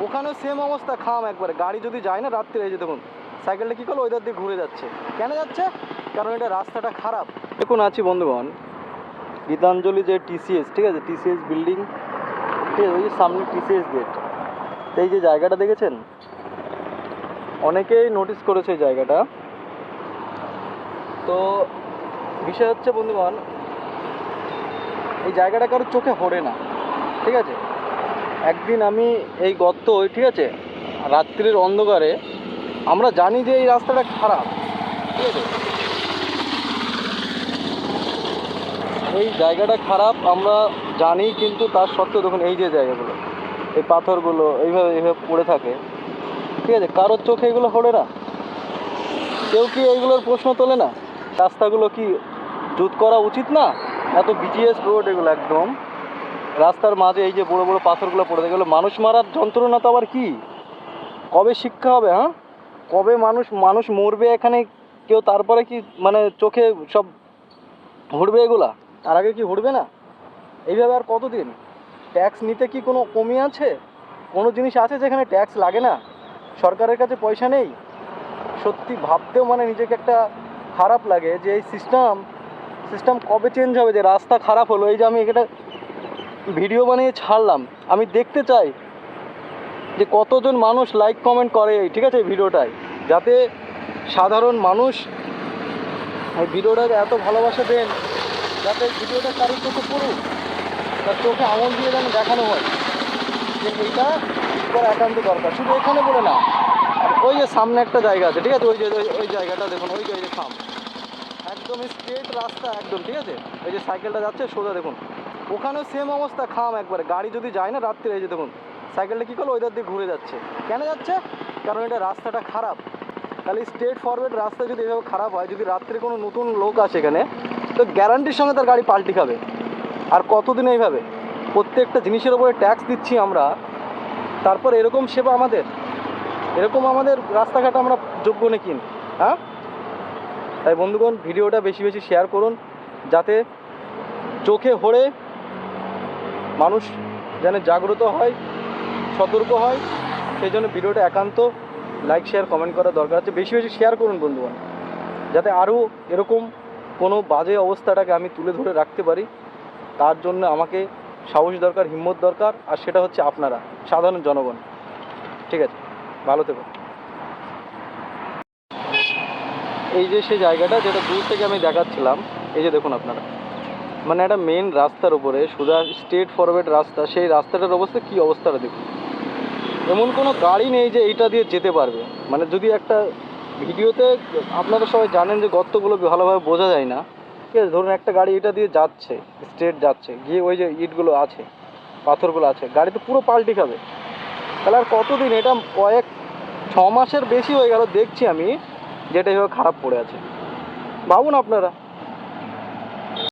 ওখানেও সেম অবস্থা, খাম একবারে। গাড়ি যদি যায় না রাত্রে, এই যে দেখুন সাইকেলটা কী করলো, ওইদার দিয়ে ঘুরে যাচ্ছে। কেন যাচ্ছে? কারণ এটা রাস্তাটা খারাপ। দেখুন আছি বন্ধুগণ গীতাঞ্জলি যে টিসিএস, ঠিক আছে, টিসিএস বিল্ডিং, ঠিক আছে, ওই যে সামনে টিসিএস গেট। এই যে জায়গাটা দেখেছেন, অনেকেই নোটিস করেছে এই জায়গাটা। তো বিষয় হচ্ছে বন্ধুগণ, এই জায়গাটা কারোর চোখে পড়ে না, ঠিক আছে। একদিন আমি এই গর্ত, ঠিক আছে, রাত্রির অন্ধকারে, আমরা জানি যে এই রাস্তাটা খারাপ, ঠিক আছে, এই জায়গাটা খারাপ আমরা জানি, কিন্তু তার সত্ত্বেও দেখুন এই যে জায়গাগুলো, এই পাথরগুলো এইভাবে এইভাবে পড়ে থাকে, ঠিক আছে, কারোর চোখে এগুলো পড়ে না। কেউ কি এইগুলোর প্রশ্ন তোলে না? রাস্তাগুলো কি জুত করা উচিত না? এত বিজিএস রোড এগুলো, একদম রাস্তার মাঝে এই যে বড় বড় পাথরগুলো পড়ে থাকে, এগুলো মানুষ মারার যন্ত্রণা তো আবার কি? কবে শিক্ষা হবে? হ্যাঁ, কবে মানুষ মরবে এখানে কেউ, তারপরে কি মানে চোখে সব হুড়বে এগুলা? তার আগে কি হুড়বে না? এইভাবে আর কতদিন? ট্যাক্স নিতে কি কোনো কমি আছে? কোনো জিনিস আছে যেখানে ট্যাক্স লাগে না? সরকারের কাছে পয়সা নেই? সত্যি ভাবতেও মানে নিজেকে একটা খারাপ লাগে যে এই সিস্টেম কবে চেঞ্জ হবে? যে রাস্তা খারাপ হলো, এই যে আমি এটা ভিডিও বানিয়ে ছাড়লাম, আমি দেখতে চাই যে কতজন মানুষ লাইক কমেন্ট করে, ঠিক আছে, এই ভিডিওটায়, যাতে সাধারণ মানুষ এই ভিডিওটাকে এত ভালোবাসা দেন, যাতে ভিডিওটা কারোর চোখে পড়ুক, তার চোখে আঙুল দিয়ে যেন দেখানো হয় যে এইটা ঠিক করা একান্ত দরকার। শুধু এখানে বলে না, ওই যে সামনে একটা জায়গা আছে, ঠিক আছে, ওই যে ওই জায়গাটা দেখুন, ওই যে খাম, একদম স্ট্রেট রাস্তা একদম, ঠিক আছে, ওই যে সাইকেলটা যাচ্ছে সোজা, দেখুন ওখানেও সেম অবস্থা, খাম একবারে। গাড়ি যদি যায় না রাত্রে, এই যে দেখুন সাইকেলটা কী করলো, ওইদার দিয়ে ঘুরে যাচ্ছে। কেন যাচ্ছে? কারণ এটা রাস্তাটা খারাপ। তাহলে স্ট্রেট ফরওয়ার্ড রাস্তা যদি এভাবে খারাপ হয়, যদি রাত্রে কোনো নতুন লোক আসে এখানে, তো গ্যারান্টির সঙ্গে তার গাড়ি পাল্টি খাবে। আর কতদিন এইভাবে? প্রত্যেকটা জিনিসের উপরে ট্যাক্স দিচ্ছি আমরা, তারপর এরকম সেবা আমাদের, এরকম আমাদের রাস্তাঘাট আমরা যোগ্য নাকি? হ্যাঁ, তাই বন্ধুগণ ভিডিওটা বেশি বেশি শেয়ার করুন, যাতে চোখে হড়ে মানুষ যেন জাগ্রত হয়, সতর্ক হয়। সেই জন্য ভিডিওটা একান্ত লাইক শেয়ার কমেন্ট করার দরকার আছে। বেশি বেশি শেয়ার করুন বন্ধুগণ, যাতে আরও এরকম কোনো বাজে অবস্থাটাকে আমি তুলে ধরে রাখতে পারি। তার জন্য আমাকে সাহস দরকার, হিম্মত দরকার, আর সেটা হচ্ছে আপনারা সাধারণ জনগণ। ঠিক আছে, ভালো থেকো। এই যে সেই জায়গাটা যেটা দূর থেকে আমি দেখাচ্ছিলাম, এই যে দেখুন আপনারা, মানে একটা মেন রাস্তার উপরে সোজা স্ট্রেট ফরওয়ার্ড রাস্তা, সেই রাস্তাটার অবস্থা কী অবস্থাটা দেখুন। এমন কোনো গাড়ি নেই যে এইটা দিয়ে যেতে পারবে। মানে যদি একটা ভিডিওতে, আপনারা সবাই জানেন যে গর্তগুলো ভালোভাবে বোঝা যায় না, ঠিক আছে, ধরুন একটা গাড়ি এটা দিয়ে যাচ্ছে, স্ট্রেট যাচ্ছে, গিয়ে ওই যে ইটগুলো আছে, পাথরগুলো আছে, গাড়ি তো পুরো পাল্টি খাবে। তাহলে আর কতদিন? এটা 6 মাসের বেশি হয়ে গেল দেখছি আমি, যেটা এভাবে খারাপ পড়ে আছে। ভাবুন আপনারা।